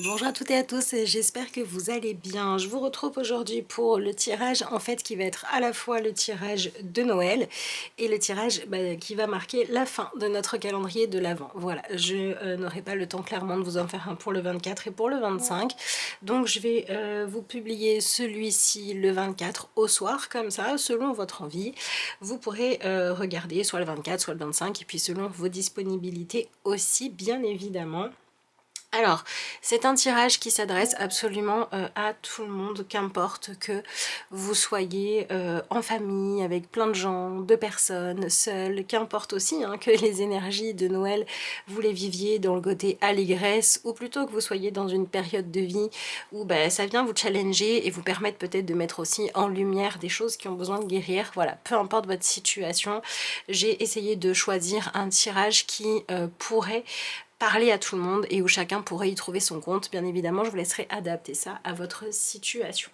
Bonjour à toutes et à tous, et j'espère que vous allez bien. Je vous retrouve aujourd'hui pour le tirage en fait qui va être à la fois le tirage de Noël et le tirage qui va marquer la fin de notre calendrier de l'Avent. Voilà, je n'aurai pas le temps clairement de vous en faire un pour le 24 et pour le 25. Donc je vais vous publier celui-ci le 24 au soir, comme ça, selon votre envie. Vous pourrez regarder soit le 24, soit le 25, et puis selon vos disponibilités aussi, bien évidemment. Alors, c'est un tirage qui s'adresse absolument à tout le monde, qu'importe que vous soyez en famille, avec plein de gens, de personnes, seuls, qu'importe aussi que les énergies de Noël, vous les viviez dans le côté allégresse, ou plutôt que vous soyez dans une période de vie où ça vient vous challenger et vous permettre peut-être de mettre aussi en lumière des choses qui ont besoin de guérir. Voilà, peu importe votre situation, j'ai essayé de choisir un tirage qui pourrait parler à tout le monde et où chacun pourrait y trouver son compte. Bien évidemment, je vous laisserai adapter ça à votre situation.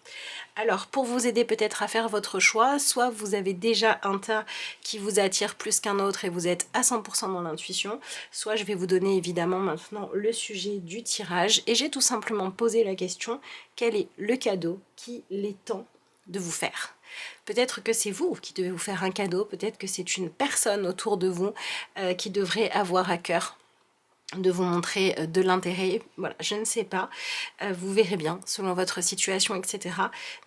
Alors, pour vous aider peut-être à faire votre choix, soit vous avez déjà un tas qui vous attire plus qu'un autre et vous êtes à 100% dans l'intuition, soit je vais vous donner évidemment maintenant le sujet du tirage et j'ai tout simplement posé la question, quel est le cadeau qu'il est temps de vous faire? Peut-être que c'est vous qui devez vous faire un cadeau, peut-être que c'est une personne autour de vous qui devrait avoir à cœur de vous montrer de l'intérêt, voilà, je ne sais pas, vous verrez bien selon votre situation, etc.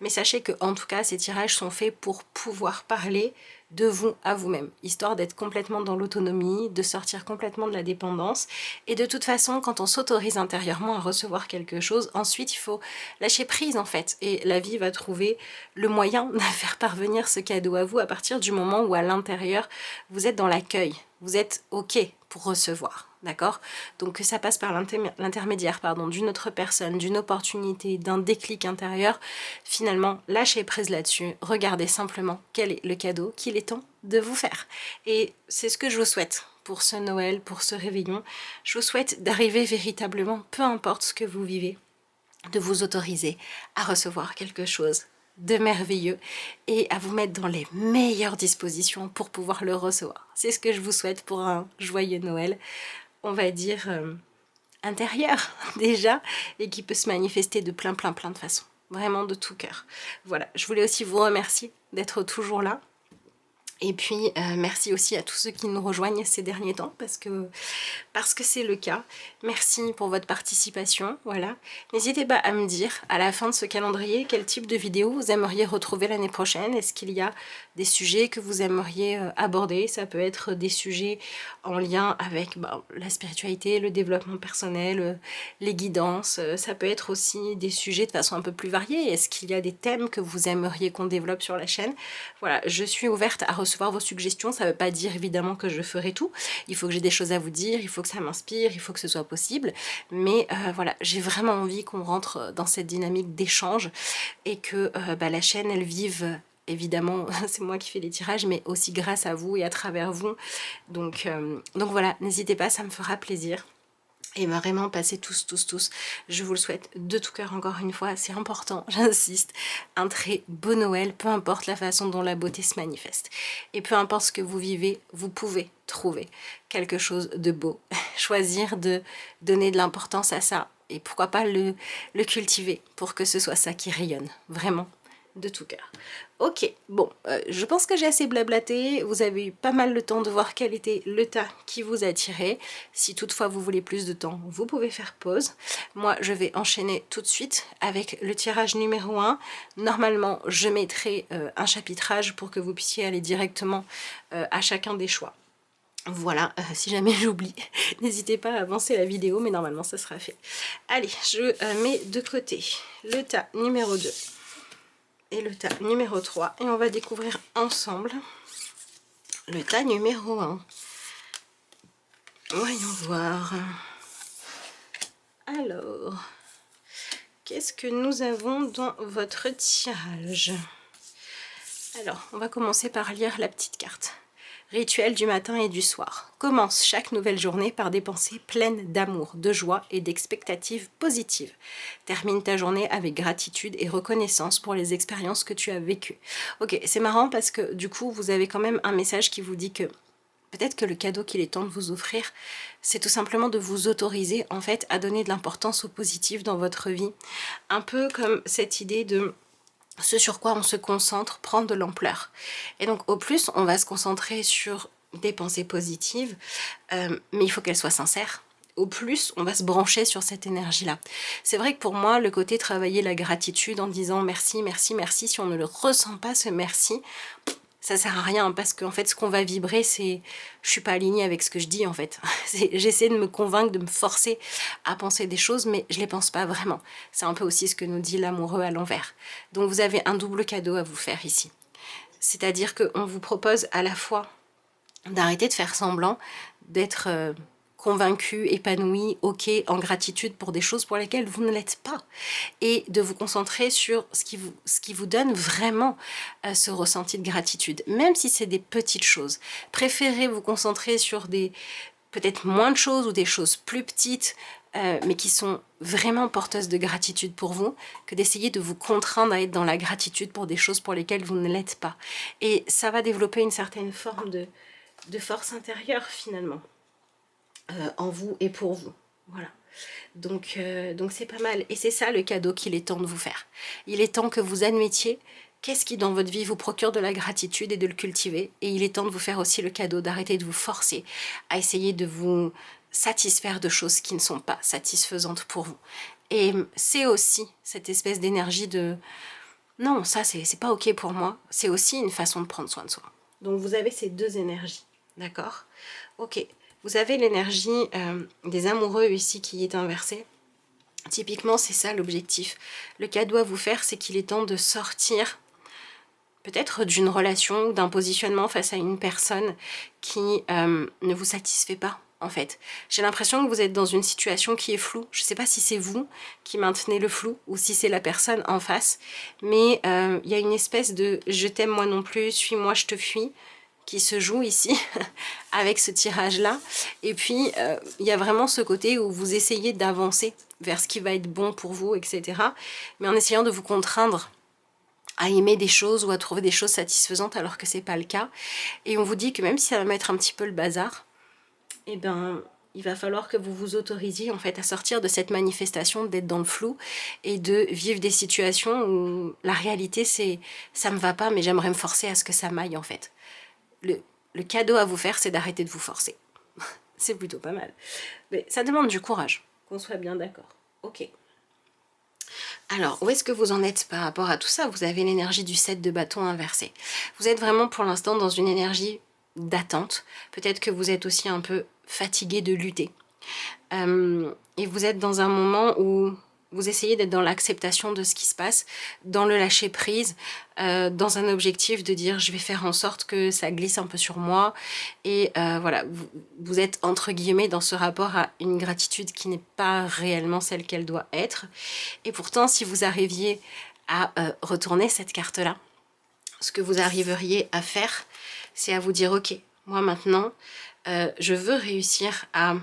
Mais sachez que en tout cas, ces tirages sont faits pour pouvoir parler de vous à vous-même, histoire d'être complètement dans l'autonomie, de sortir complètement de la dépendance. Et de toute façon, quand on s'autorise intérieurement à recevoir quelque chose, ensuite il faut lâcher prise en fait, et la vie va trouver le moyen de faire parvenir ce cadeau à vous à partir du moment où à l'intérieur, vous êtes dans l'accueil, vous êtes OK pour recevoir. D'accord? Donc que ça passe par l'intermédiaire d'une autre personne, d'une opportunité, d'un déclic intérieur, finalement, lâchez prise là-dessus, regardez simplement quel est le cadeau qu'il est temps de vous faire. Et c'est ce que je vous souhaite pour ce Noël, pour ce réveillon. Je vous souhaite d'arriver véritablement, peu importe ce que vous vivez, de vous autoriser à recevoir quelque chose de merveilleux et à vous mettre dans les meilleures dispositions pour pouvoir le recevoir. C'est ce que je vous souhaite pour un joyeux Noël, on va dire, intérieur déjà, et qui peut se manifester de plein de façons. Vraiment de tout cœur. Voilà, je voulais aussi vous remercier d'être toujours là. Et puis, merci aussi à tous ceux qui nous rejoignent ces derniers temps, parce que c'est le cas. Merci pour votre participation, voilà. N'hésitez pas à me dire, à la fin de ce calendrier, quel type de vidéo vous aimeriez retrouver l'année prochaine. Est-ce qu'il y a des sujets que vous aimeriez aborder? Ça peut être des sujets en lien avec la spiritualité, le développement personnel, les guidances. Ça peut être aussi des sujets de façon un peu plus variée. Est-ce qu'il y a des thèmes que vous aimeriez qu'on développe sur la chaîne? Voilà, je suis ouverte à recevoir vos suggestions. Ça ne veut pas dire évidemment que je ferai tout. Il faut que j'ai des choses à vous dire, il faut que ça m'inspire, il faut que ce soit possible. Mais voilà, j'ai vraiment envie qu'on rentre dans cette dynamique d'échange et que la chaîne, elle vive. Évidemment, c'est moi qui fais les tirages, mais aussi grâce à vous et à travers vous. Donc voilà, n'hésitez pas, ça me fera plaisir. Et vraiment, passez tous, je vous le souhaite de tout cœur encore une fois, c'est important, j'insiste, un très beau Noël, peu importe la façon dont la beauté se manifeste. Et peu importe ce que vous vivez, vous pouvez trouver quelque chose de beau. Choisir de donner de l'importance à ça, et pourquoi pas le cultiver pour que ce soit ça qui rayonne, vraiment, de tout cœur. Ok, bon, je pense que j'ai assez blablaté, vous avez eu pas mal le temps de voir quel était le tas qui vous attirait. Si toutefois vous voulez plus de temps, vous pouvez faire pause. Moi, je vais enchaîner tout de suite avec le tirage numéro 1. Normalement, je mettrai un chapitrage pour que vous puissiez aller directement à chacun des choix. Voilà, si jamais j'oublie, n'hésitez pas à avancer la vidéo, mais normalement ça sera fait. Allez, je mets de côté le tas numéro 2. Et le tas numéro 3, et on va découvrir ensemble le tas numéro 1. Voyons voir. Alors, qu'est-ce que nous avons dans votre tirage? Alors, on va commencer par lire la petite carte. Rituel du matin et du soir. Commence chaque nouvelle journée par des pensées pleines d'amour, de joie et d'expectatives positives. Termine ta journée avec gratitude et reconnaissance pour les expériences que tu as vécues. Ok, c'est marrant parce que du coup, vous avez quand même un message qui vous dit que peut-être que le cadeau qu'il est temps de vous offrir, c'est tout simplement de vous autoriser en fait à donner de l'importance au positif dans votre vie. Un peu comme cette idée de ce sur quoi on se concentre prend de l'ampleur. Et donc au plus on va se concentrer sur des pensées positives, mais il faut qu'elles soient sincères. Au plus on va se brancher sur cette énergie-là. C'est vrai que pour moi, le côté travailler la gratitude en disant merci, merci, merci, si on ne le ressent pas ce merci, ça sert à rien, parce qu'en fait ce qu'on va vibrer, c'est je suis pas alignée avec ce que je dis en fait. J'essaie de me convaincre, de me forcer à penser des choses, mais je les pense pas vraiment. C'est un peu aussi ce que nous dit l'amoureux à l'envers. Donc vous avez un double cadeau à vous faire ici. C'est-à-dire qu'on vous propose à la fois d'arrêter de faire semblant, d'être convaincu, épanoui, ok, en gratitude pour des choses pour lesquelles vous ne l'êtes pas, et de vous concentrer sur ce qui vous donne vraiment ce ressenti de gratitude, même si c'est des petites choses. Préférez vous concentrer sur des peut-être moins de choses ou des choses plus petites, mais qui sont vraiment porteuses de gratitude pour vous, que d'essayer de vous contraindre à être dans la gratitude pour des choses pour lesquelles vous ne l'êtes pas. Et ça va développer une certaine forme de force intérieure finalement, en vous et pour vous. Voilà. Donc c'est pas mal. Et c'est ça le cadeau qu'il est temps de vous faire. Il est temps que vous admettiez qu'est-ce qui dans votre vie vous procure de la gratitude et de le cultiver. Et il est temps de vous faire aussi le cadeau d'arrêter de vous forcer à essayer de vous satisfaire de choses qui ne sont pas satisfaisantes pour vous. Et c'est aussi cette espèce d'énergie de non, ça c'est pas ok pour moi. C'est aussi une façon de prendre soin de soi. Donc vous avez ces deux énergies, d'accord? Ok. Vous avez l'énergie des amoureux ici qui est inversée. Typiquement, c'est ça l'objectif. Le cadeau à vous faire, c'est qu'il est temps de sortir peut-être d'une relation ou d'un positionnement face à une personne qui ne vous satisfait pas, en fait. J'ai l'impression que vous êtes dans une situation qui est floue. Je ne sais pas si c'est vous qui maintenez le flou ou si c'est la personne en face, mais il y a une espèce de « je t'aime moi non plus, suis-moi, je te fuis » qui se joue ici avec ce tirage-là. Et puis, il y a vraiment ce côté où vous essayez d'avancer vers ce qui va être bon pour vous, etc. Mais en essayant de vous contraindre à aimer des choses ou à trouver des choses satisfaisantes alors que c'est pas le cas. Et on vous dit que même si ça va mettre un petit peu le bazar, eh ben, il va falloir que vous vous autorisiez en fait à sortir de cette manifestation, d'être dans le flou et de vivre des situations où la réalité c'est ça me va pas mais j'aimerais me forcer à ce que ça m'aille en fait. Le cadeau à vous faire, c'est d'arrêter de vous forcer. C'est plutôt pas mal. Mais ça demande du courage, qu'on soit bien d'accord. Ok. Alors, où est-ce que vous en êtes par rapport à tout ça? Vous avez l'énergie du 7 de bâton inversé. Vous êtes vraiment pour l'instant dans une énergie d'attente. Peut-être que vous êtes aussi un peu fatigué de lutter. Et vous êtes dans un moment où vous essayez d'être dans l'acceptation de ce qui se passe, dans le lâcher prise, dans un objectif de dire je vais faire en sorte que ça glisse un peu sur moi. Et voilà, vous êtes entre guillemets dans ce rapport à une gratitude qui n'est pas réellement celle qu'elle doit être. Et pourtant, si vous arriviez à retourner cette carte-là, ce que vous arriveriez à faire, c'est à vous dire ok, moi maintenant, je veux réussir à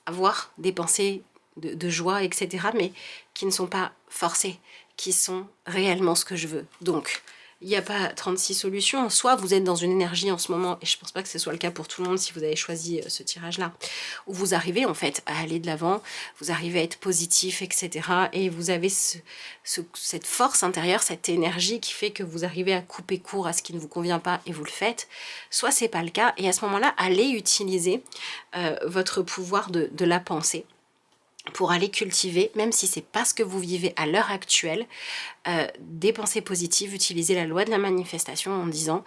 avoir des pensées de joie, etc., mais qui ne sont pas forcées, qui sont réellement ce que je veux. Donc, il n'y a pas 36 solutions. Soit vous êtes dans une énergie en ce moment, et je ne pense pas que ce soit le cas pour tout le monde si vous avez choisi ce tirage-là, où vous arrivez en fait à aller de l'avant, vous arrivez à être positif, etc., et vous avez cette force intérieure, cette énergie qui fait que vous arrivez à couper court à ce qui ne vous convient pas et vous le faites. Soit c'est pas le cas, et à ce moment-là, allez utiliser votre pouvoir de la pensée pour aller cultiver, même si c'est pas ce que vous vivez à l'heure actuelle, des pensées positives, utiliser la loi de la manifestation en disant,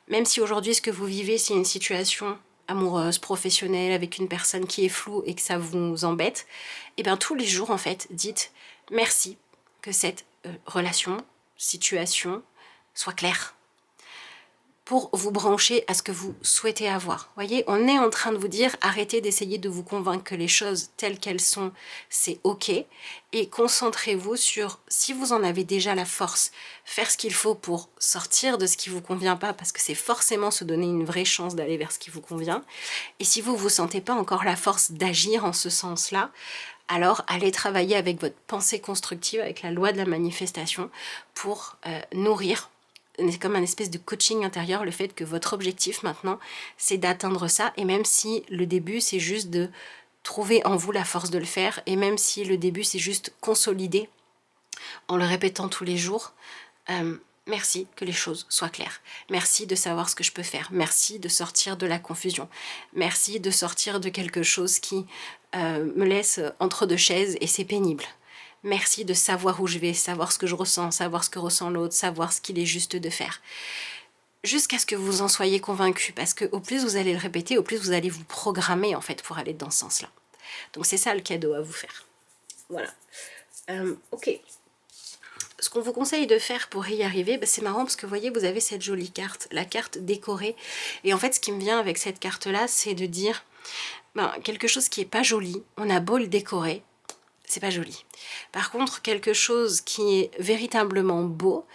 même si aujourd'hui ce que vous vivez c'est une situation amoureuse, professionnelle, avec une personne qui est floue et que ça vous embête, et bien tous les jours en fait, dites merci que cette relation, situation soit claire, pour vous brancher à ce que vous souhaitez avoir. Vous voyez, on est en train de vous dire, arrêtez d'essayer de vous convaincre que les choses telles qu'elles sont, c'est ok, et concentrez-vous sur, si vous en avez déjà la force, faire ce qu'il faut pour sortir de ce qui vous convient pas, parce que c'est forcément se donner une vraie chance d'aller vers ce qui vous convient, et si vous vous sentez pas encore la force d'agir en ce sens-là, alors allez travailler avec votre pensée constructive, avec la loi de la manifestation, pour nourrir comme un espèce de coaching intérieur, le fait que votre objectif maintenant, c'est d'atteindre ça, et même si le début, c'est juste de trouver en vous la force de le faire, et même si le début, c'est juste consolider en le répétant tous les jours, merci que les choses soient claires. Merci de savoir ce que je peux faire. Merci de sortir de la confusion. Merci de sortir de quelque chose qui me laisse entre deux chaises et c'est pénible. Merci de savoir où je vais, savoir ce que je ressens, savoir ce que ressent l'autre, savoir ce qu'il est juste de faire. Jusqu'à ce que vous en soyez convaincu, parce que au plus vous allez le répéter, au plus vous allez vous programmer en fait pour aller dans ce sens-là. Donc c'est ça le cadeau à vous faire. Voilà. Ok. Ce qu'on vous conseille de faire pour y arriver, bah c'est marrant parce que vous voyez, vous avez cette jolie carte, la carte décorée. Et en fait, ce qui me vient avec cette carte-là, c'est de dire quelque chose qui n'est pas joli, on a beau le décorer, c'est pas joli. Par contre, quelque chose qui est véritablement beau,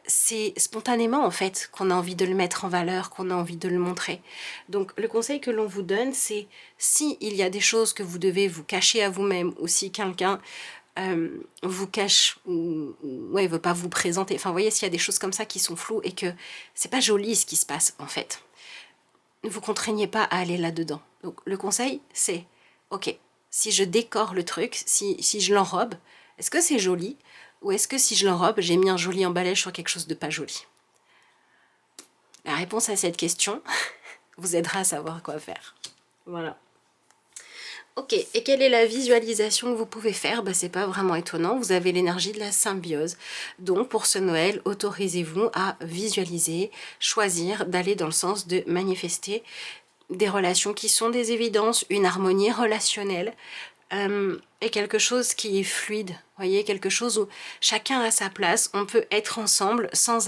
c'est spontanément en fait qu'on a envie de le mettre en valeur, qu'on a envie de le montrer. Donc le conseil que l'on vous donne, c'est si il y a des choses que vous devez vous cacher à vous-même, ou si quelqu'un vous cache ou ouais, veut pas vous présenter, enfin vous voyez, s'il y a des choses comme ça qui sont floues et que c'est pas joli ce qui se passe en fait, ne vous contraignez pas à aller là-dedans. Donc le conseil c'est, ok, si je décore le truc, si je l'enrobe, est-ce que c'est joli? Ou est-ce que si je l'enrobe, j'ai mis un joli emballage sur quelque chose de pas joli? La réponse à cette question vous aidera à savoir quoi faire. Voilà. Ok, et quelle est la visualisation que vous pouvez faire? C'est pas vraiment étonnant, vous avez l'énergie de la symbiose. Donc pour ce Noël, autorisez-vous à visualiser, choisir d'aller dans le sens de manifester des relations qui sont des évidences, une harmonie relationnelle, et quelque chose qui est fluide, voyez, quelque chose où chacun a sa place, on peut être ensemble sans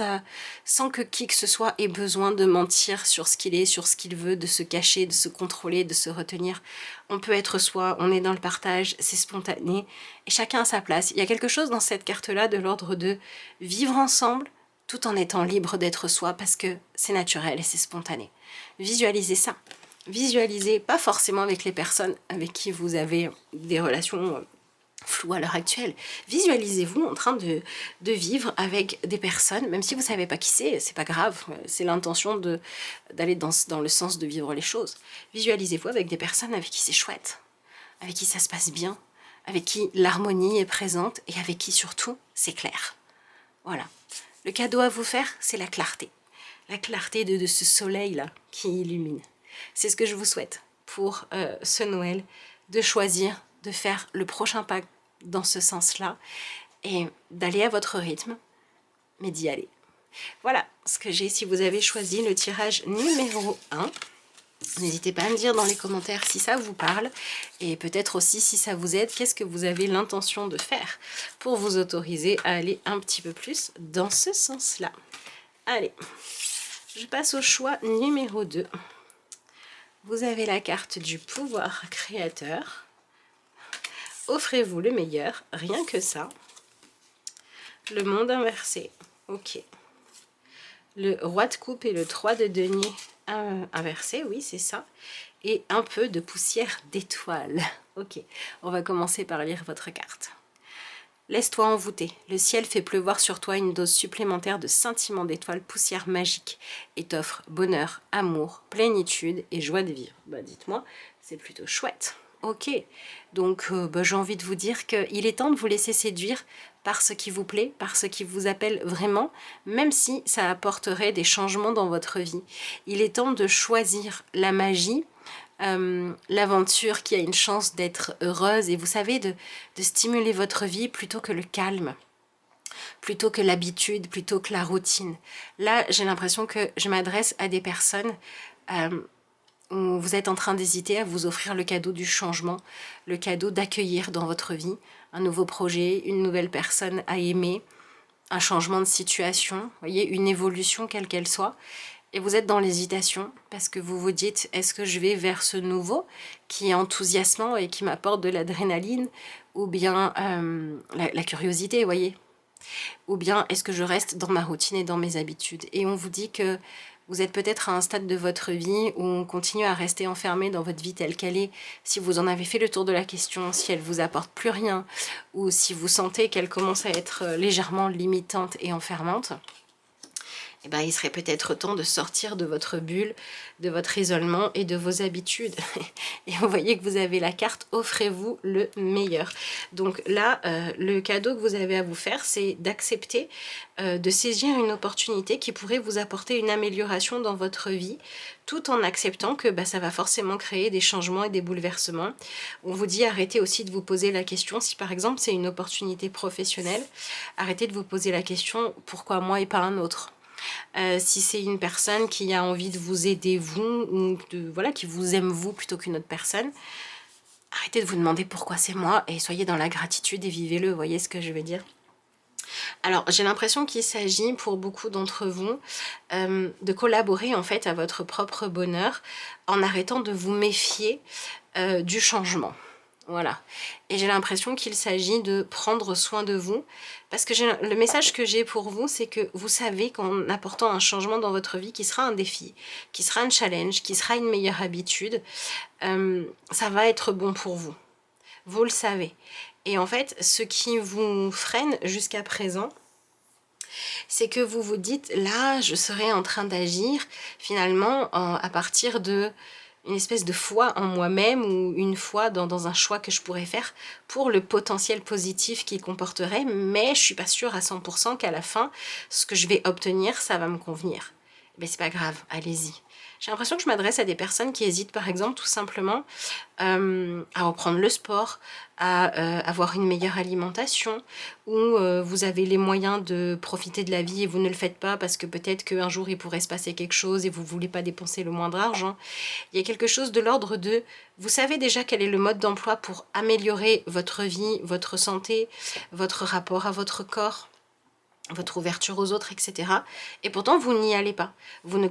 que qui que ce soit ait besoin de mentir sur ce qu'il est, sur ce qu'il veut, de se cacher, de se contrôler, de se retenir. On peut être soi, on est dans le partage, c'est spontané, et chacun a sa place. Il y a quelque chose dans cette carte-là de l'ordre de vivre ensemble, tout en étant libre d'être soi, parce que c'est naturel et c'est spontané. Visualisez ça. Visualisez, pas forcément avec les personnes avec qui vous avez des relations floues à l'heure actuelle. Visualisez-vous en train de vivre avec des personnes, même si vous ne savez pas qui c'est pas grave, c'est l'intention d'aller dans le sens de vivre les choses. Visualisez-vous avec des personnes avec qui c'est chouette, avec qui ça se passe bien, avec qui l'harmonie est présente et avec qui surtout c'est clair. Voilà. Le cadeau à vous faire, c'est la clarté. La clarté de ce soleil-là qui illumine. C'est ce que je vous souhaite pour ce Noël, de choisir de faire le prochain pas dans ce sens-là et d'aller à votre rythme, mais d'y aller. Voilà ce que j'ai. Si vous avez choisi le tirage numéro 1, n'hésitez pas à me dire dans les commentaires si ça vous parle et peut-être aussi si ça vous aide, qu'est-ce que vous avez l'intention de faire pour vous autoriser à aller un petit peu plus dans ce sens-là. Allez, je passe au choix numéro 2. Vous avez la carte du pouvoir créateur. Offrez-vous le meilleur, rien que ça. Le monde inversé, ok. Le roi de coupe et le 3 de denier inversé, oui c'est ça. Et un peu de poussière d'étoiles. Ok, on va commencer par lire votre carte. Laisse-toi envoûter, le ciel fait pleuvoir sur toi une dose supplémentaire de scintillement d'étoiles, poussière magique, et t'offre bonheur, amour, plénitude et joie de vivre. Dites-moi, c'est plutôt chouette. Ok, donc j'ai envie de vous dire qu'il est temps de vous laisser séduire par ce qui vous plaît, par ce qui vous appelle vraiment, même si ça apporterait des changements dans votre vie. Il est temps de choisir la magie, l'aventure qui a une chance d'être heureuse et vous savez de stimuler votre vie plutôt que le calme, plutôt que l'habitude, plutôt que la routine. Là j'ai l'impression que je m'adresse à des personnes où vous êtes en train d'hésiter à vous offrir le cadeau du changement, le cadeau d'accueillir dans votre vie un nouveau projet, une nouvelle personne à aimer, un changement de situation, vous voyez, une évolution quelle qu'elle soit. Et vous êtes dans l'hésitation parce que vous vous dites, est-ce que je vais vers ce nouveau qui est enthousiasmant et qui m'apporte de l'adrénaline, ou bien la curiosité, vous voyez, ou bien est-ce que je reste dans ma routine et dans mes habitudes. Et on vous dit que vous êtes peut-être à un stade de votre vie où on continue à rester enfermé dans votre vie telle qu'elle est. Si vous en avez fait le tour de la question, si elle vous apporte plus rien, ou si vous sentez qu'elle commence à être légèrement limitante et enfermante, eh ben, il serait peut-être temps de sortir de votre bulle, de votre isolement et de vos habitudes. Et vous voyez que vous avez la carte, offrez-vous le meilleur. Donc là, le cadeau que vous avez à vous faire, c'est d'accepter de saisir une opportunité qui pourrait vous apporter une amélioration dans votre vie, tout en acceptant que ça va forcément créer des changements et des bouleversements. On vous dit arrêtez aussi de vous poser la question, si par exemple c'est une opportunité professionnelle, arrêtez de vous poser la question pourquoi moi et pas un autre. Si c'est une personne qui a envie de vous aider vous, ou voilà, qui vous aime vous plutôt qu'une autre personne, arrêtez de vous demander pourquoi c'est moi et soyez dans la gratitude et vivez-le, vous voyez ce que je veux dire? Alors j'ai l'impression qu'il s'agit pour beaucoup d'entre vous de collaborer en fait à votre propre bonheur en arrêtant de vous méfier du changement. Voilà. Et j'ai l'impression qu'il s'agit de prendre soin de vous. Parce que le message que j'ai pour vous, c'est que vous savez qu'en apportant un changement dans votre vie qui sera un défi, qui sera un challenge, qui sera une meilleure habitude, ça va être bon pour vous. Vous le savez. Et en fait, ce qui vous freine jusqu'à présent, c'est que vous vous dites, là, je serai en train d'agir finalement à partir de une espèce de foi en moi-même ou une foi dans un choix que je pourrais faire pour le potentiel positif qu'il comporterait, mais je suis pas sûre à 100% qu'à la fin, ce que je vais obtenir, ça va me convenir. Mais c'est pas grave, allez-y. J'ai l'impression que je m'adresse à des personnes qui hésitent par exemple tout simplement à reprendre le sport, à avoir une meilleure alimentation, ou vous avez les moyens de profiter de la vie et vous ne le faites pas parce que peut-être qu'un jour il pourrait se passer quelque chose et vous ne voulez pas dépenser le moindre argent. Il y a quelque chose de l'ordre de, vous savez déjà quel est le mode d'emploi pour améliorer votre vie, votre santé, votre rapport à votre corps, votre ouverture aux autres, etc. Et pourtant, vous n'y allez pas. Vous ne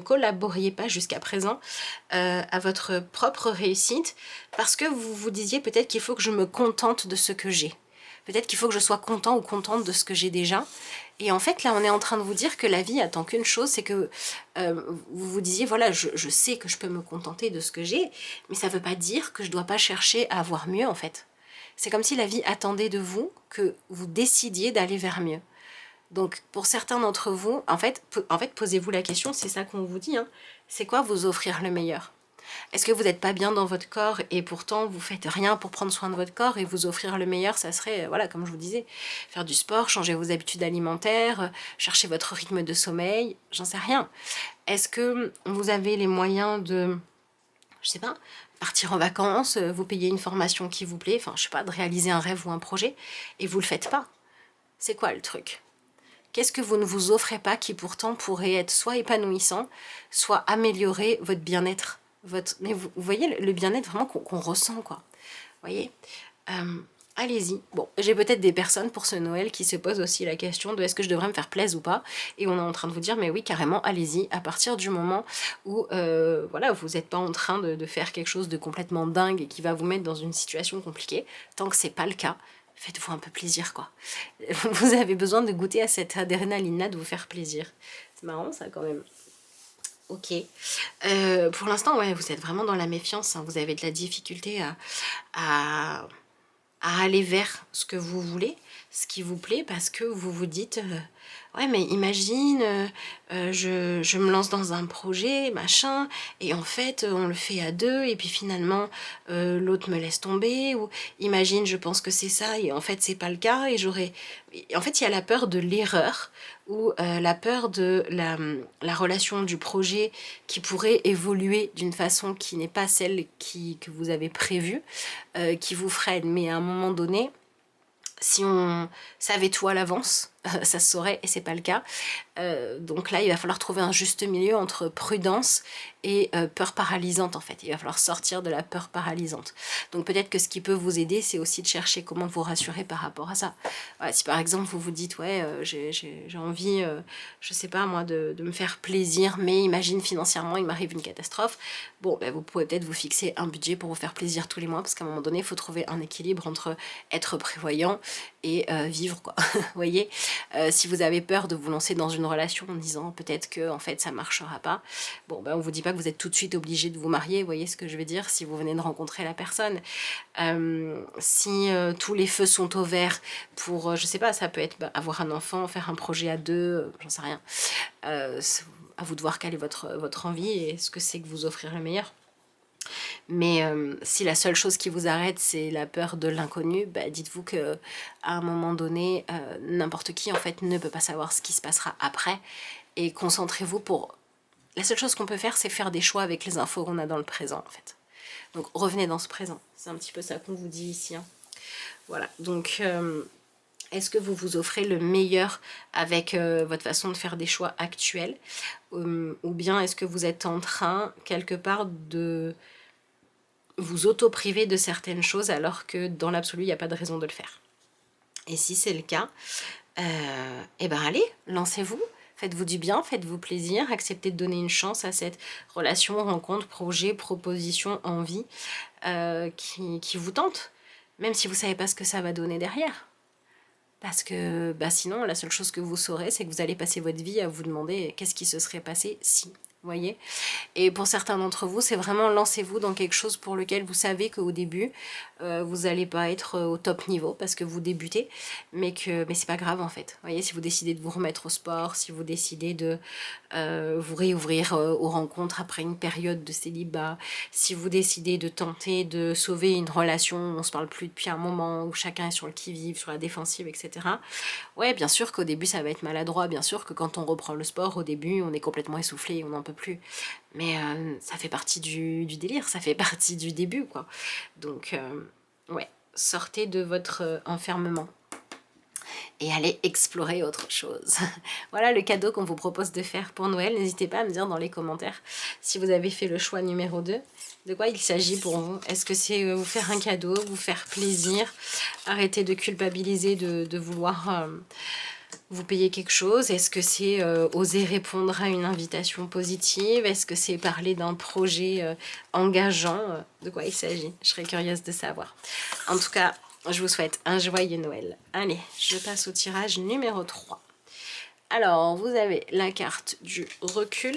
collaboriez pas jusqu'à présent à votre propre réussite parce que vous vous disiez peut-être qu'il faut que je me contente de ce que j'ai. Peut-être qu'il faut que je sois content ou contente de ce que j'ai déjà. Et en fait, là, on est en train de vous dire que la vie attend qu'une chose, c'est que vous vous disiez, voilà, je sais que je peux me contenter de ce que j'ai, mais ça ne veut pas dire que je ne dois pas chercher à avoir mieux, en fait. C'est comme si la vie attendait de vous que vous décidiez d'aller vers mieux. Donc, pour certains d'entre vous, en fait posez-vous la question, c'est ça qu'on vous dit, hein, c'est quoi vous offrir le meilleur? Est-ce que vous n'êtes pas bien dans votre corps et pourtant vous faites rien pour prendre soin de votre corps et vous offrir le meilleur, ça serait, voilà, comme je vous disais, faire du sport, changer vos habitudes alimentaires, chercher votre rythme de sommeil, j'en sais rien. Est-ce que vous avez les moyens de, je sais pas, partir en vacances, vous payer une formation qui vous plaît, enfin je sais pas, de réaliser un rêve ou un projet, et vous le faites pas? C'est quoi le truc? Qu'est-ce que vous ne vous offrez pas qui pourtant pourrait être soit épanouissant, soit améliorer votre bien-être, mais vous voyez le bien-être vraiment qu'on ressent, quoi. Vous voyez, allez-y. Bon, j'ai peut-être des personnes pour ce Noël qui se posent aussi la question de est-ce que je devrais me faire plaisir ou pas, et on est en train de vous dire mais oui, carrément, allez-y, à partir du moment où voilà, vous n'êtes pas en train de faire quelque chose de complètement dingue et qui va vous mettre dans une situation compliquée, tant que c'est pas le cas, faites-vous un peu plaisir, quoi. Vous avez besoin de goûter à cette adrénaline-là, de vous faire plaisir. C'est marrant, ça, quand même. Ok. Pour l'instant, ouais, vous êtes vraiment dans la méfiance, hein. Vous avez de la difficulté à aller vers ce que vous voulez, ce qui vous plaît, parce que vous vous dites ouais, mais imagine, je me lance dans un projet, machin, et en fait, on le fait à deux, et puis finalement, l'autre me laisse tomber, ou imagine, je pense que c'est ça, et en fait, c'est pas le cas, et j'aurais... En fait, il y a la peur de l'erreur, ou la peur de la relation du projet qui pourrait évoluer d'une façon qui n'est pas celle que vous avez prévue, qui vous freine. Mais à un moment donné, si on savait tout à l'avance, ça se saurait, et c'est pas le cas. Donc là, il va falloir trouver un juste milieu entre prudence et peur paralysante, en fait. Il va falloir sortir de la peur paralysante. Donc peut-être que ce qui peut vous aider, c'est aussi de chercher comment vous rassurer par rapport à ça. Voilà, si par exemple, vous vous dites, ouais, j'ai envie, je sais pas moi, de me faire plaisir, mais imagine financièrement, il m'arrive une catastrophe. Bon, ben, vous pouvez peut-être vous fixer un budget pour vous faire plaisir tous les mois, parce qu'à un moment donné, il faut trouver un équilibre entre être prévoyant et vivre, quoi. Vous voyez, Si vous avez peur de vous lancer dans une relation en disant peut-être que en fait ça marchera pas, bon ben on vous dit pas que vous êtes tout de suite obligé de vous marier, vous voyez ce que je veux dire, si vous venez de rencontrer la personne. Si tous les feux sont au vert pour, je sais pas, ça peut être avoir un enfant, faire un projet à deux, j'en sais rien. À vous de voir quelle est votre envie et ce que c'est que vous offrir le meilleur. Mais si la seule chose qui vous arrête, c'est la peur de l'inconnu, bah, dites-vous que à un moment donné, n'importe qui en fait ne peut pas savoir ce qui se passera après. Et concentrez-vous pour... La seule chose qu'on peut faire, c'est faire des choix avec les infos qu'on a dans le présent en fait. Donc revenez dans ce présent. C'est un petit peu ça qu'on vous dit ici. Hein. Voilà, donc... est-ce que vous vous offrez le meilleur avec votre façon de faire des choix actuels ou bien est-ce que vous êtes en train, quelque part, de vous auto-priver de certaines choses alors que dans l'absolu, il n'y a pas de raison de le faire? Et si c'est le cas, eh ben allez, lancez-vous. Faites-vous du bien, faites-vous plaisir, acceptez de donner une chance à cette relation, rencontre, projet, proposition, envie qui vous tente, même si vous ne savez pas ce que ça va donner derrière. Parce que bah sinon, la seule chose que vous saurez, c'est que vous allez passer votre vie à vous demander qu'est-ce qui se serait passé si, vous voyez. Et pour certains d'entre vous, c'est vraiment lancez-vous dans quelque chose pour lequel vous savez qu'au début, vous n'allez pas être au top niveau parce que vous débutez, mais c'est pas grave en fait. Vous voyez, si vous décidez de vous remettre au sport, si vous décidez de vous réouvrir aux rencontres après une période de célibat, si vous décidez de tenter de sauver une relation où on se parle plus depuis un moment, où chacun est sur le qui-vive, sur la défensive, etc. Ouais, bien sûr qu'au début ça va être maladroit, bien sûr que quand on reprend le sport, au début on est complètement essoufflé, on n'en peut plus. Mais ça fait partie du délire, ça fait partie du début, quoi. Donc, ouais, sortez de votre enfermement et allez explorer autre chose. Voilà le cadeau qu'on vous propose de faire pour Noël. N'hésitez pas à me dire dans les commentaires si vous avez fait le choix numéro 2. De quoi il s'agit pour vous? Est-ce que c'est vous faire un cadeau, vous faire plaisir, arrêter de culpabiliser, de vouloir... vous payer quelque chose? Est-ce que c'est oser répondre à une invitation positive? Est-ce que c'est parler d'un projet engageant? De quoi il s'agit? Je serais curieuse de savoir. En tout cas, je vous souhaite un joyeux Noël. Allez, je passe au tirage numéro 3. Alors, vous avez la carte du recul.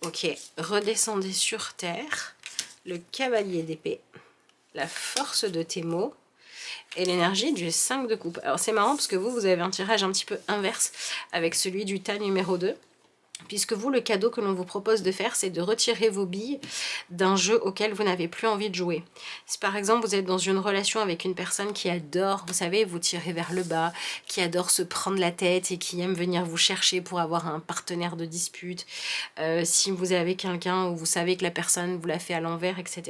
Ok, redescendez sur terre. Le cavalier d'épée. La force de tes mots. Et l'énergie du 5 de coupe. Alors c'est marrant parce que vous avez un tirage un petit peu inverse avec celui du tas numéro 2. Puisque vous, le cadeau que l'on vous propose de faire, c'est de retirer vos billes d'un jeu auquel vous n'avez plus envie de jouer. Si par exemple vous êtes dans une relation avec une personne qui adore, vous savez, vous tirer vers le bas, qui adore se prendre la tête et qui aime venir vous chercher pour avoir un partenaire de dispute, si vous avez quelqu'un où vous savez que la personne vous l'a fait à l'envers, etc.,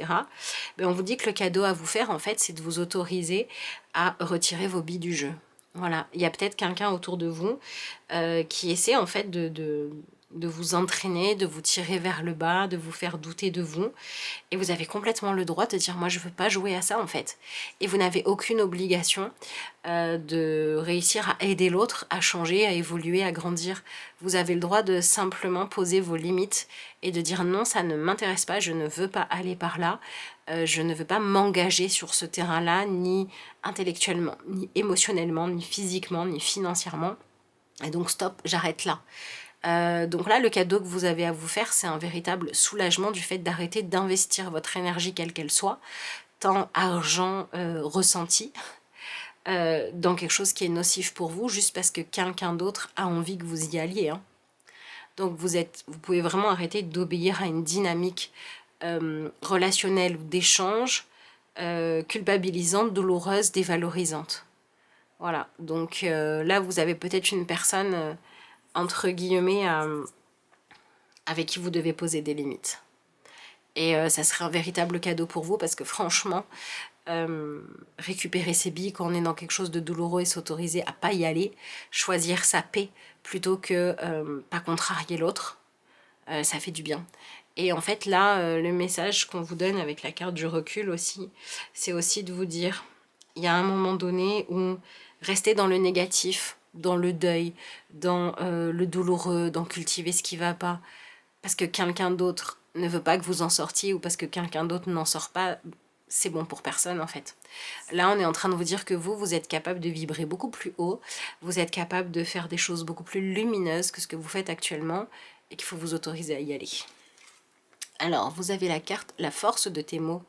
ben on vous dit que le cadeau à vous faire, en fait, c'est de vous autoriser à retirer vos billes du jeu. Voilà, il y a peut-être quelqu'un autour de vous qui essaie en fait de vous entraîner, de vous tirer vers le bas, de vous faire douter de vous. Et vous avez complètement le droit de dire « moi je veux pas jouer à ça en fait ». Et vous n'avez aucune obligation de réussir à aider l'autre, à changer, à évoluer, à grandir. Vous avez le droit de simplement poser vos limites et de dire « non, ça ne m'intéresse pas, je ne veux pas aller par là, je ne veux pas m'engager sur ce terrain-là, ni intellectuellement, ni émotionnellement, ni physiquement, ni financièrement. Et donc stop, j'arrête là ». Donc là, le cadeau que vous avez à vous faire, c'est un véritable soulagement du fait d'arrêter d'investir votre énergie, quelle qu'elle soit, temps, argent, ressenti, dans quelque chose qui est nocif pour vous, juste parce que quelqu'un d'autre a envie que vous y alliez. Hein. Donc vous pouvez vraiment arrêter d'obéir à une dynamique relationnelle ou d'échange culpabilisante, douloureuse, dévalorisante. Voilà, donc là, vous avez peut-être une personne... entre guillemets, avec qui vous devez poser des limites. Et ça serait un véritable cadeau pour vous parce que franchement, récupérer ses billes quand on est dans quelque chose de douloureux et s'autoriser à pas y aller, choisir sa paix plutôt que pas contrarier l'autre, ça fait du bien. Et en fait là, le message qu'on vous donne avec la carte du recul aussi, c'est aussi de vous dire, il y a un moment donné où rester dans le négatif, dans le deuil, dans le douloureux, dans cultiver ce qui va pas, parce que quelqu'un d'autre ne veut pas que vous en sortiez ou parce que quelqu'un d'autre n'en sort pas, c'est bon pour personne en fait. Là, on est en train de vous dire que vous êtes capable de vibrer beaucoup plus haut, vous êtes capable de faire des choses beaucoup plus lumineuses que ce que vous faites actuellement et qu'il faut vous autoriser à y aller. Alors, vous avez la carte « La force de tes mots ».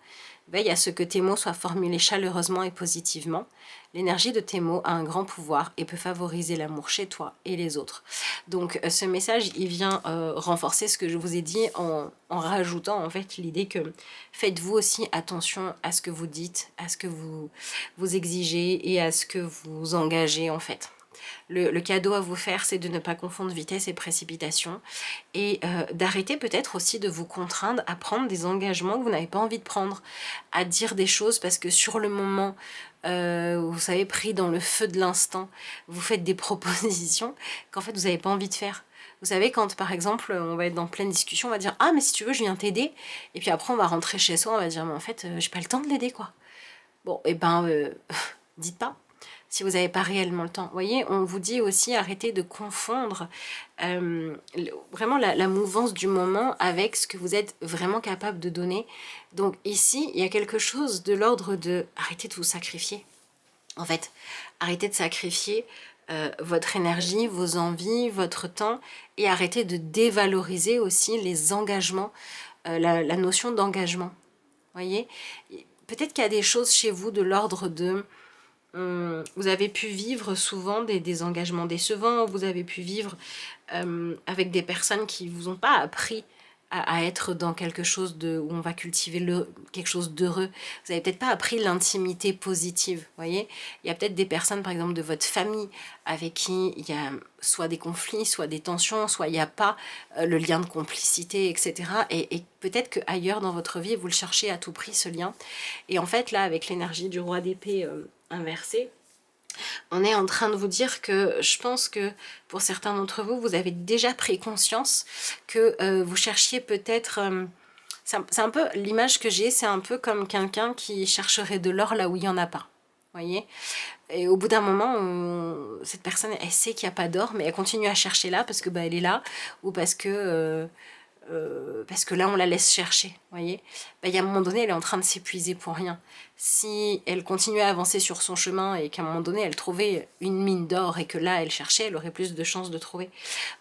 Veille à ce que tes mots soient formulés chaleureusement et positivement. L'énergie de tes mots a un grand pouvoir et peut favoriser l'amour chez toi et les autres. Donc ce message, il vient renforcer ce que je vous ai dit en rajoutant en fait l'idée que faites-vous aussi attention à ce que vous dites, à ce que vous exigez et à ce que vous engagez en fait. Le cadeau à vous faire, c'est de ne pas confondre vitesse et précipitation et d'arrêter peut-être aussi de vous contraindre à prendre des engagements que vous n'avez pas envie de prendre, à dire des choses parce que sur le moment, vous savez, pris dans le feu de l'instant, vous faites des propositions qu'en fait vous n'avez pas envie de faire. Vous savez, quand par exemple on va être dans pleine discussion, on va dire « Ah mais si tu veux je viens t'aider » et puis après on va rentrer chez soi, on va dire « Mais en fait j'ai pas le temps de l'aider quoi ». Bon, et ben dites pas si vous n'avez pas réellement le temps. Vous voyez, on vous dit aussi arrêtez de confondre vraiment la mouvance du moment avec ce que vous êtes vraiment capable de donner. Donc ici, il y a quelque chose de l'ordre de arrêtez de vous sacrifier. En fait, arrêtez de sacrifier votre énergie, vos envies, votre temps et arrêtez de dévaloriser aussi les engagements, la notion d'engagement. Vous voyez, peut-être qu'il y a des choses chez vous de l'ordre de vous avez pu vivre souvent des engagements décevants, vous avez pu vivre avec des personnes qui ne vous ont pas appris à être dans quelque chose où on va cultiver quelque chose d'heureux. Vous n'avez peut-être pas appris l'intimité positive, voyez. Il y a peut-être des personnes, par exemple, de votre famille avec qui il y a soit des conflits, soit des tensions, soit il n'y a pas le lien de complicité, etc. Et peut-être qu'ailleurs dans votre vie, vous le cherchez à tout prix, ce lien. Et en fait, là, avec l'énergie du roi d'épée inversée, on est en train de vous dire que je pense que pour certains d'entre vous, vous avez déjà pris conscience que vous cherchiez peut-être... c'est un peu l'image que j'ai, c'est un peu comme quelqu'un qui chercherait de l'or là où il n'y en a pas. Voyez, et au bout d'un moment, cette personne, elle sait qu'il n'y a pas d'or, mais elle continue à chercher là parce que elle est là ou parce que là on la laisse chercher, voyez. Il y a un moment donné elle est en train de s'épuiser pour rien. Si elle continuait à avancer sur son chemin et qu'à un moment donné elle trouvait une mine d'or et que là elle cherchait, elle aurait plus de chances de trouver.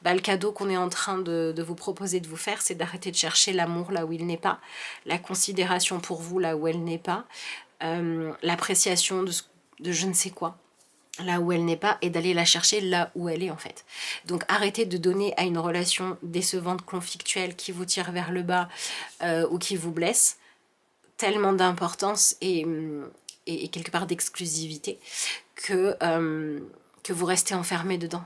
Le cadeau qu'on est en train de vous proposer de vous faire, c'est d'arrêter de chercher l'amour là où il n'est pas, la considération pour vous là où elle n'est pas, l'appréciation de je ne sais quoi là où elle n'est pas et d'aller la chercher là où elle est en fait. Donc arrêtez de donner à une relation décevante, conflictuelle, qui vous tire vers le bas ou qui vous blesse, tellement d'importance et quelque part d'exclusivité que vous restez enfermé dedans.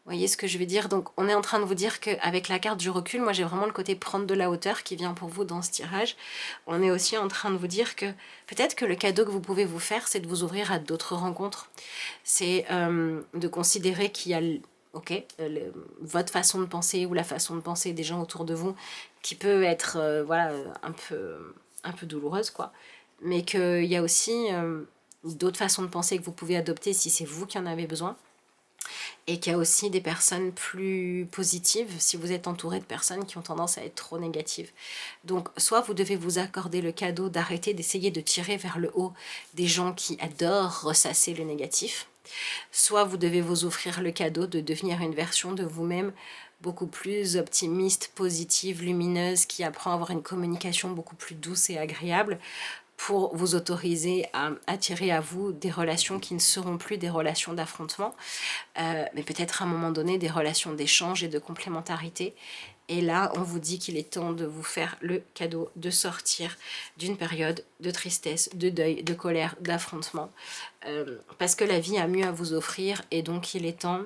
Vous voyez ce que je veux dire? Donc on est en train de vous dire qu'avec la carte du recul, moi j'ai vraiment le côté prendre de la hauteur qui vient pour vous dans ce tirage. On est aussi en train de vous dire que peut-être que le cadeau que vous pouvez vous faire, c'est de vous ouvrir à d'autres rencontres. C'est de considérer qu'il y a votre façon de penser ou la façon de penser des gens autour de vous qui peut être voilà, un peu douloureuse, quoi. Mais qu'il y a aussi d'autres façons de penser que vous pouvez adopter si c'est vous qui en avez besoin. Et qu'il y a aussi des personnes plus positives si vous êtes entouré de personnes qui ont tendance à être trop négatives. Donc soit vous devez vous accorder le cadeau d'arrêter d'essayer de tirer vers le haut des gens qui adorent ressasser le négatif, soit vous devez vous offrir le cadeau de devenir une version de vous-même beaucoup plus optimiste, positive, lumineuse, qui apprend à avoir une communication beaucoup plus douce et agréable, pour vous autoriser à attirer à vous des relations qui ne seront plus des relations d'affrontement, mais peut-être à un moment donné des relations d'échange et de complémentarité. Et là, on vous dit qu'il est temps de vous faire le cadeau de sortir d'une période de tristesse, de deuil, de colère, d'affrontement, parce que la vie a mieux à vous offrir et donc il est temps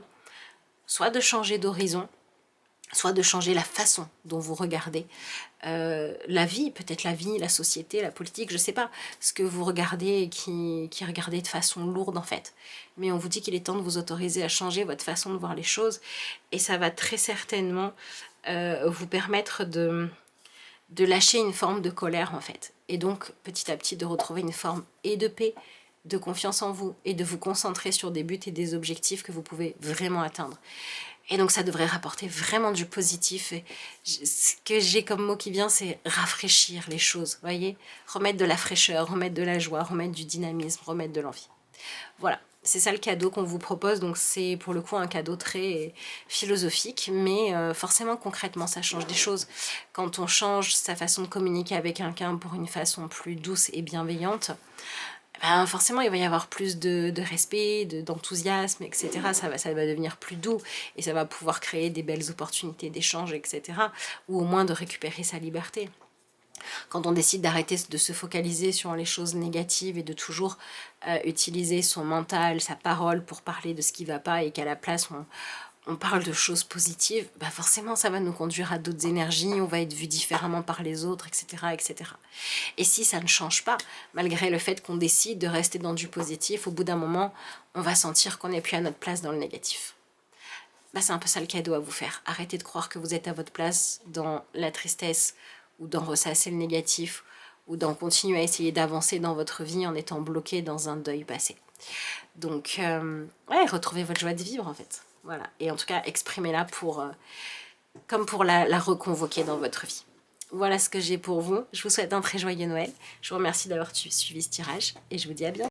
soit de changer d'horizon, soit de changer la façon dont vous regardez la vie, peut-être la vie, la société, la politique, je ne sais pas, ce que vous regardez et qui regardez de façon lourde en fait. Mais on vous dit qu'il est temps de vous autoriser à changer votre façon de voir les choses et ça va très certainement vous permettre de lâcher une forme de colère en fait. Et donc petit à petit de retrouver une forme et de paix, de confiance en vous et de vous concentrer sur des buts et des objectifs que vous pouvez vraiment atteindre. Et donc ça devrait rapporter vraiment du positif. Et ce que j'ai comme mot qui vient, c'est rafraîchir les choses, vous voyez, remettre de la fraîcheur, remettre de la joie, remettre du dynamisme, remettre de l'envie. Voilà, c'est ça le cadeau qu'on vous propose. Donc c'est pour le coup un cadeau très philosophique, mais forcément concrètement ça change des choses. Quand on change sa façon de communiquer avec quelqu'un pour une façon plus douce et bienveillante, ben forcément il va y avoir plus de respect, d'enthousiasme, etc. Ça va devenir plus doux et ça va pouvoir créer des belles opportunités d'échange, etc. Ou au moins de récupérer sa liberté. Quand on décide d'arrêter de se focaliser sur les choses négatives et de toujours utiliser son mental, sa parole pour parler de ce qui ne va pas et qu'à la place on parle de choses positives, bah forcément ça va nous conduire à d'autres énergies, on va être vu différemment par les autres, etc., etc. Et si ça ne change pas, malgré le fait qu'on décide de rester dans du positif, au bout d'un moment, on va sentir qu'on n'est plus à notre place dans le négatif. Bah, c'est un peu ça le cadeau à vous faire. Arrêtez de croire que vous êtes à votre place dans la tristesse ou dans ressasser le négatif ou d'en continuer à essayer d'avancer dans votre vie en étant bloqué dans un deuil passé. Donc, ouais, retrouvez votre joie de vivre en fait. Voilà. Et en tout cas, exprimez-la comme pour la reconvoquer dans votre vie. Voilà ce que j'ai pour vous. Je vous souhaite un très joyeux Noël. Je vous remercie d'avoir suivi ce tirage et je vous dis à bientôt.